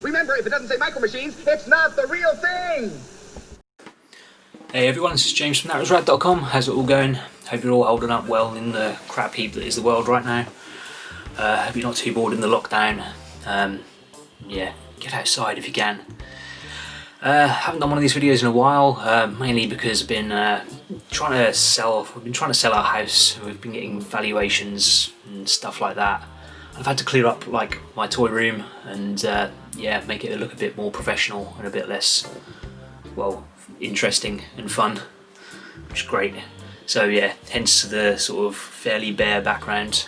Remember, if it doesn't say Micro Machines, it's not the real thing! Hey everyone, this is James from thatwasrad.com. How's it all going? Hope you're all holding up well in the crap heap that is the world right now. Hope you're not too bored in the lockdown. Yeah, get outside if you can. Haven't done one of these videos in a while, mainly because I've been trying to sell our house. We've been getting valuations and stuff like that. I've had to clear up like my toy room and yeah, make it look a bit more professional and a bit less, well, interesting and fun, which is great. So yeah, hence the sort of fairly bare background.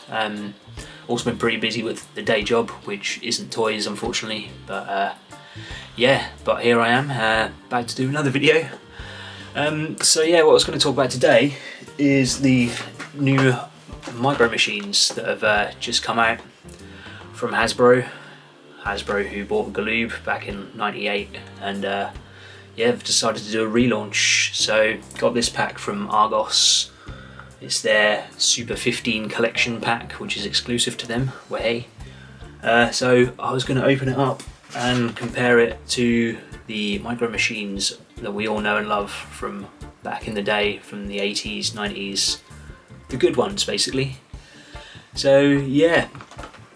Also been pretty busy with the day job, which isn't toys unfortunately, but yeah, but here I am, about to do another video. So yeah, what I was going to talk about today is the new Micro Machines that have just come out from Hasbro. Hasbro, who bought Galoob back in '98, and yeah, they've decided to do a relaunch. So got this pack from Argos. It's their Super 15 collection pack, which is exclusive to them. Way. So I was going to open it up and compare it to the Micro Machines that we all know and love from back in the day, from the 80s, 90s, the good ones basically. So yeah,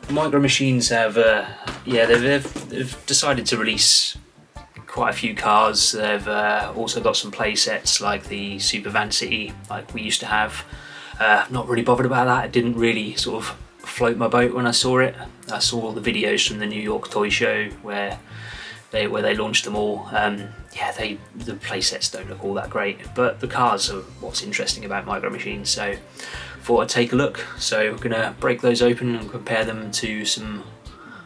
Micro Machines have yeah, they've decided to release quite a few cars. They've also got some play sets like the Super Van City, like we used to have. Not really bothered about that. It didn't really sort of float my boat when I saw it. I saw all the videos from the New York Toy Show where they launched them all. Yeah, the play sets don't look all that great, but the cars are what's interesting about Micro Machines. So thought I'd take a look. So we're gonna break those open and compare them to some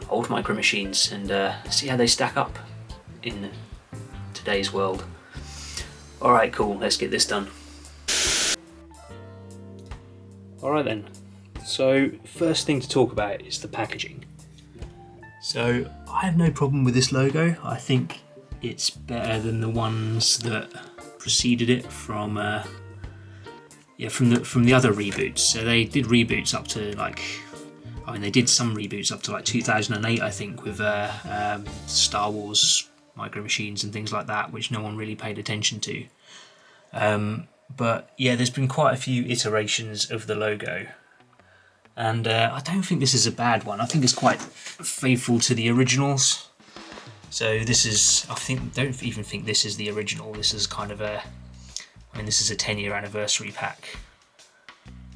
old Micro Machines and see how they stack up in today's world. Alright, cool, let's get this done. Alright then, so first thing to talk about is the packaging. So I have no problem with this logo. I think it's better than the ones that preceded it from yeah, from the other reboots. So they did reboots up to like, I mean they did some reboots up to like 2008 I think, with Star Wars Micro Machines and things like that, which no one really paid attention to. But yeah, there's been quite a few iterations of the logo, and I don't think this is a bad one. I think it's quite faithful to the originals. So this is, don't even think this is the original. This is kind of a, I mean this is a 10-year anniversary pack.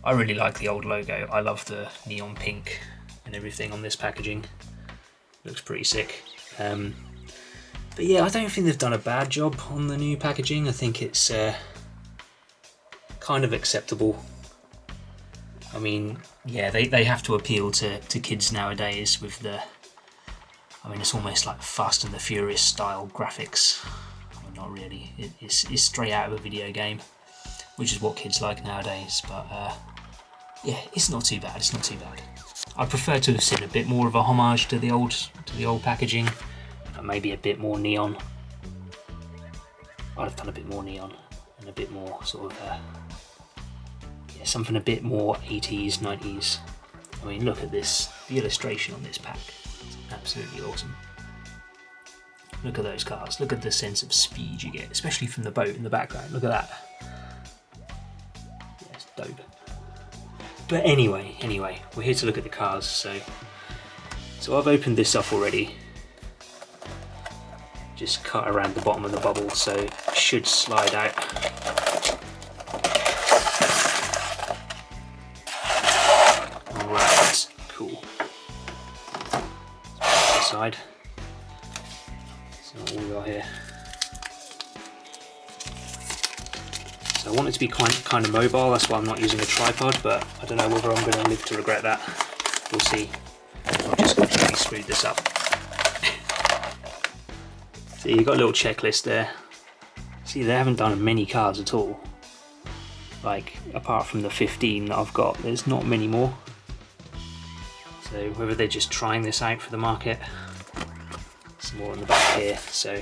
I really like the old logo. I love the neon pink and everything on this packaging. Looks pretty sick. But yeah, I don't think they've done a bad job on the new packaging. I think it's kind of acceptable. I mean, yeah, they have to appeal to kids nowadays with the, I mean, it's almost like Fast and the Furious style graphics. I mean, not really. It's straight out of a video game, which is what kids like nowadays. But yeah, it's not too bad. It's not too bad. I prefer to have seen a bit more of a homage to the old packaging. Maybe a bit more neon. I'd have done a bit more neon and a bit more sort of yeah, something a bit more 80s, 90s. I mean, look at this, the illustration on this pack. It's absolutely awesome. Look at those cars. Look at the sense of speed you get, especially from the boat in the background. Look at that. Yeah, it's dope. But anyway, we're here to look at the cars. So I've opened this up already. Just cut around the bottom of the bubble, so it should slide out. Right, cool. Let's put this aside. So what we got here. So I want it to be kind of mobile, that's why I'm not using a tripod, but I don't know whether I'm going to live to regret that. We'll see. I've just completely screwed this up. So you've got a little checklist there. See, they haven't done many cars at all. Like, apart from the 15 that I've got, there's not many more. So whether they're just trying this out for the market. Some more on the back here, so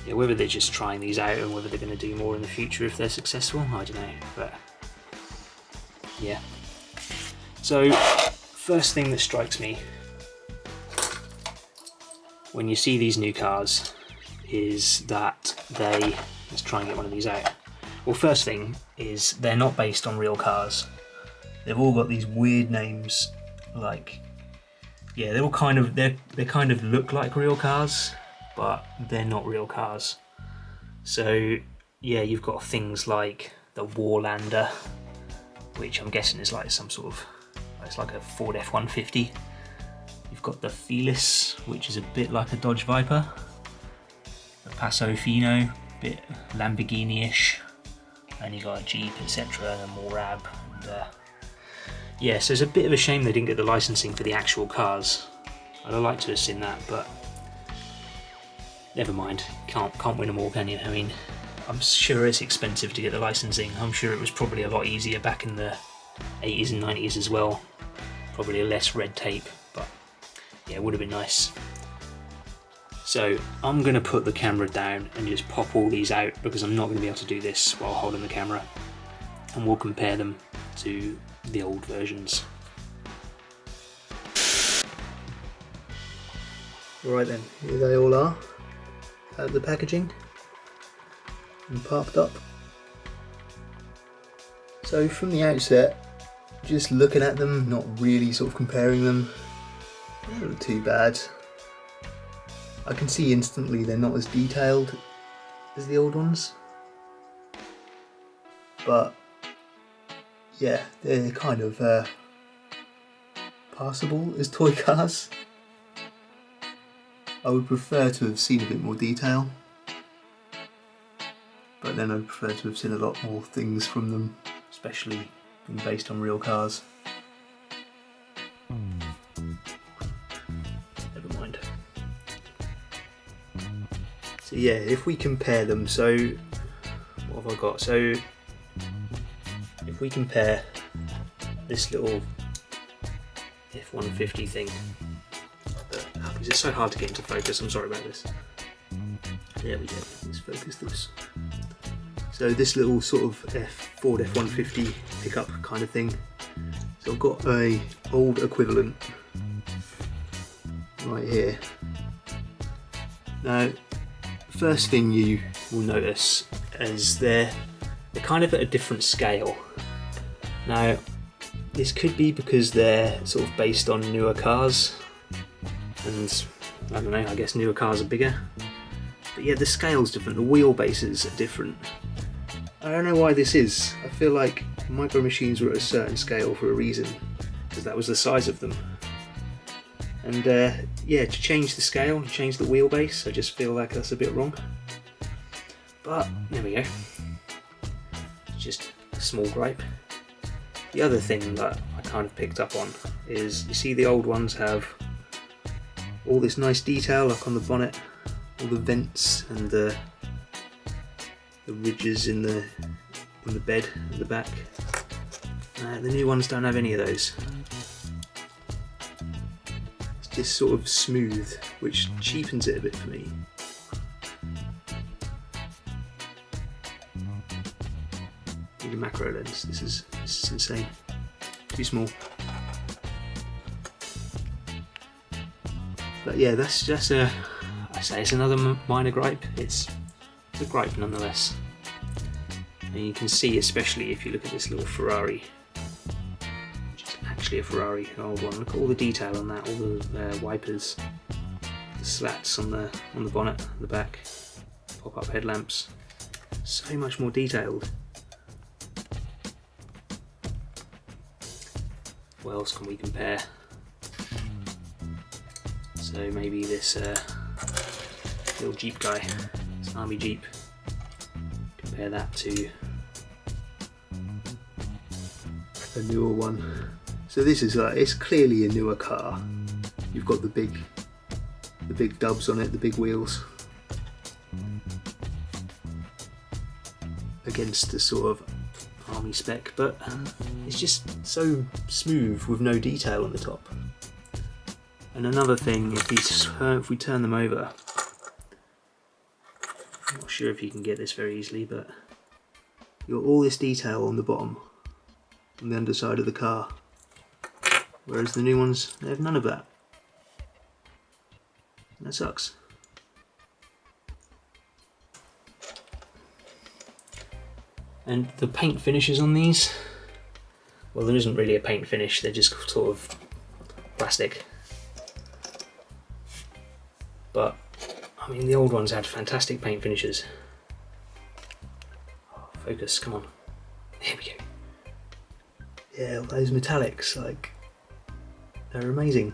yeah, whether they're just trying these out and whether they're going to do more in the future if they're successful, I don't know, but yeah. So first thing that strikes me when you see these new cars is that let's try and get one of these out. Well, first thing is they're not based on real cars. They've all got these weird names, like, yeah, they're all kind of, they kind of look like real cars, but they're not real cars. So yeah, you've got things like the Warlander, which I'm guessing is like some sort of, it's like a Ford F-150. You've got the Felis, which is a bit like a Dodge Viper. The Passo Fino, a bit Lamborghini-ish. And you got a Jeep, etc. And a Morab. And, yeah, so it's a bit of a shame they didn't get the licensing for the actual cars. I'd have liked to have seen that, but never mind. Can't win them all, can you? I mean, I'm sure it's expensive to get the licensing. I'm sure it was probably a lot easier back in the 80s and 90s as well. Probably less red tape, but yeah, it would have been nice. So I'm going to put the camera down and just pop all these out because I'm not going to be able to do this while holding the camera, and we'll compare them to the old versions. Right then, here they all are out of the packaging and popped up. So from the outset, just looking at them, not really sort of comparing them, they don't look too bad. I can see instantly they're not as detailed as the old ones, but yeah, they're kind of passable as toy cars. I would prefer to have seen a bit more detail, but then I'd prefer to have seen a lot more things from them, especially being based on real cars. Never mind. So yeah, if we compare them, so what have I got? So if we compare this little F-150 thing, it's so hard to get into focus, I'm sorry about this. There we go, let's focus this. So this little sort of Ford F-150 pickup kind of thing. So I've got a old equivalent right here. Now, first thing you will notice is they're kind of at a different scale. Now, this could be because they're sort of based on newer cars, and I don't know, I guess newer cars are bigger. But yeah, the scale's different, the wheelbases are different. I don't know why this is. I feel like Micro Machines were at a certain scale for a reason, because that was the size of them. And yeah, to change the scale, to change the wheelbase, I just feel like that's a bit wrong. But there we go. It's just a small gripe. The other thing that I kind of picked up on is, you see the old ones have all this nice detail like on the bonnet, all the vents and the ridges in the bed at the back. The new ones don't have any of those. It's just sort of smooth, which cheapens it a bit for me. Need a macro lens. This is insane. Too small. But yeah, that's just I say it's another minor gripe. It's a gripe nonetheless. And you can see, especially if you look at this little Ferrari, which is actually a Ferrari, an old one. Look at all the detail on that, all the wipers, the slats on the bonnet, the back, pop-up headlamps. So much more detailed. What else can we compare? So maybe this little Jeep guy, this army Jeep. Compare that to a newer one. So this is it's clearly a newer car. You've got the big dubs on it, the big wheels, against the sort of army spec, but it's just so smooth with no detail on the top. And another thing, if we turn them over, I'm not sure if you can get this very easily, but you've got all this detail on the bottom, on the underside of the car, whereas the new ones, they have none of that. That sucks. And the paint finishes on these, well, there isn't really a paint finish, they're just sort of plastic. But, I mean, the old ones had fantastic paint finishes. Oh, focus, come on. Here we go. Yeah, all those metallics, like, they're amazing.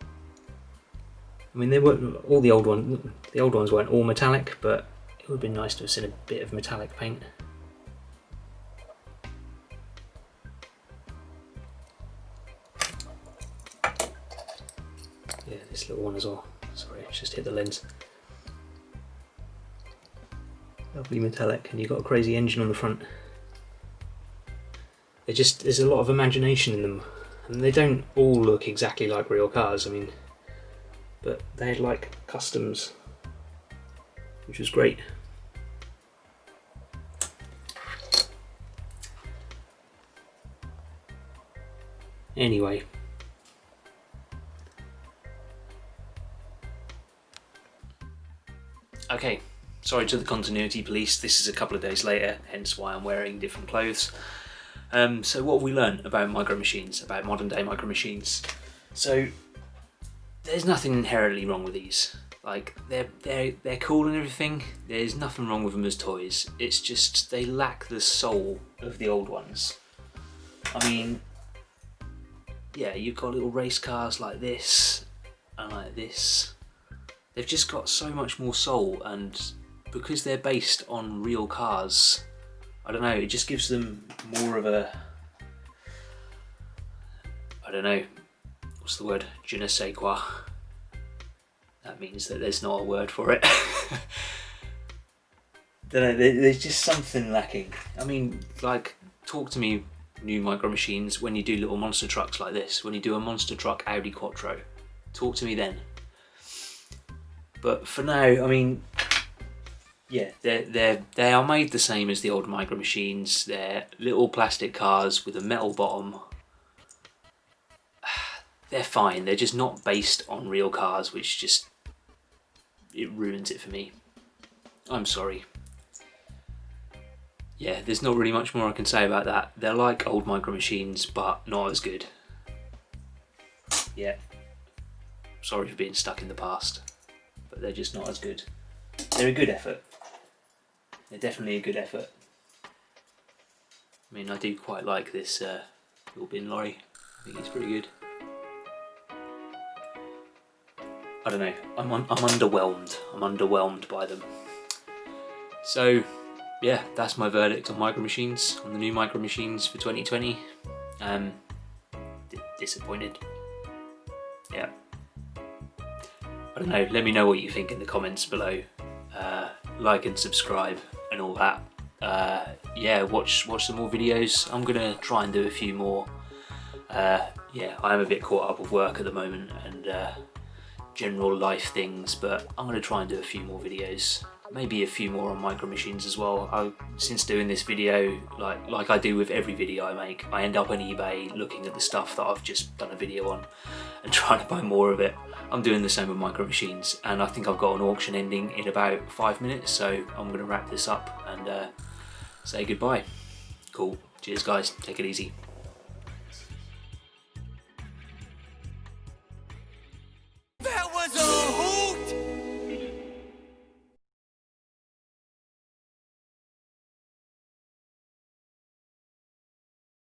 I mean, they weren't all the old ones. The old ones weren't all metallic, but it would have been nice to have seen a bit of metallic paint. Yeah, this little one as well. Sorry, it's just hit the lens. Lovely metallic, and you've got a crazy engine on the front. There's a lot of imagination in them, and they don't all look exactly like real cars. I mean, but they're like customs, which was great. Anyway. Okay, sorry to the continuity police, this is a couple of days later, hence why I'm wearing different clothes. So what have we learned about micro machines, about modern day micro machines? So there's nothing inherently wrong with these. Like, they're cool and everything, there's nothing wrong with them as toys. It's just they lack the soul of the old ones. I mean, yeah, you've got little race cars like this and like this. They've just got so much more soul, and because they're based on real cars, I don't know, it just gives them more of a, I don't know, what's the word, je ne sais quoi. That means that there's not a word for it. Don't know, there's just something lacking. I mean, like, talk to me, new micro machines, when you do little monster trucks like this, when you do a monster truck Audi Quattro, talk to me then. But for now, I mean, yeah, they are made the same as the old micro machines. They're little plastic cars with a metal bottom. They're fine. They're just not based on real cars, which just, it ruins it for me. I'm sorry. Yeah, there's not really much more I can say about that. They're like old micro machines, but not as good. Yeah. Sorry for being stuck in the past. But they're just not as good. They're a good effort. They're definitely a good effort. I mean, I do quite like this little bin lorry. I think it's pretty good. I don't know, I'm underwhelmed. I'm underwhelmed by them. So, yeah, that's my verdict on micro machines, on the new micro machines for 2020. Disappointed. Yeah. I don't know, let me know what you think in the comments below. Like and subscribe and all that. Yeah, watch some more videos. I'm gonna try and do a few more. Yeah, I am a bit caught up with work at the moment and general life things, but I'm gonna try and do a few more videos. Maybe a few more on micro machines as well. Since doing this video, like I do with every video I make, I end up on eBay looking at the stuff that I've just done a video on and trying to buy more of it. I'm doing the same with micro machines, and I think I've got an auction ending in about 5 minutes, so I'm going to wrap this up and say goodbye. Cool. Cheers guys, take it easy.